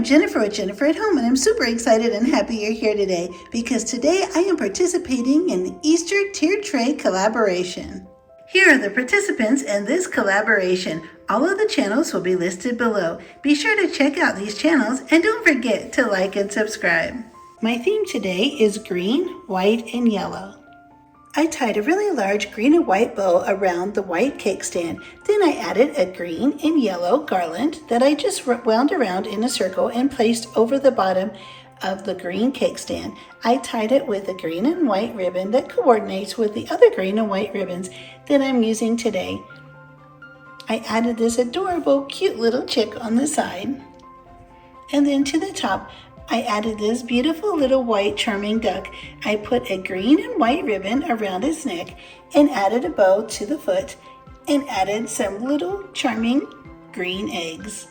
I'm Jennifer with Jennifer at Home, and I'm super excited and happy you're here today because today I am participating in the Easter tiered tray collaboration. Here are the participants in this collaboration. All of the channels will be listed below. Be sure to check out these channels and don't forget to like and subscribe. My theme today is green, white, and yellow. I tied a really large green and white bow around the white cake stand. Then I added a green and yellow garland that I just wound around in a circle and placed over the bottom of the green cake stand. I tied it with a green and white ribbon that coordinates with the other green and white ribbons that I'm using today. I added this adorable, cute little chick on the side. And then to the top, I added this beautiful little white charming duck. I put a green and white ribbon around its neck and added a bow to the foot and added some little charming green eggs.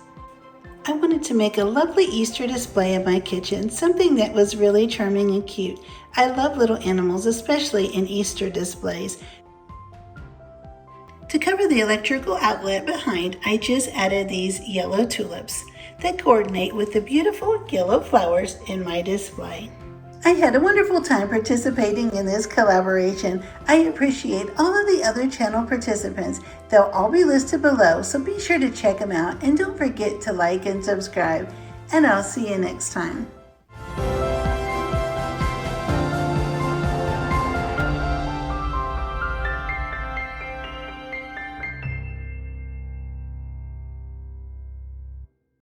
I wanted to make a lovely Easter display in my kitchen, something that was really charming and cute. I love little animals, especially in Easter displays. To cover the electrical outlet behind, I just added these yellow tulips that coordinate with the beautiful yellow flowers in my display. I had a wonderful time participating in this collaboration. I appreciate all of the other channel participants. They'll all be listed below, so be sure to check them out and don't forget to like and subscribe. And I'll see you next time.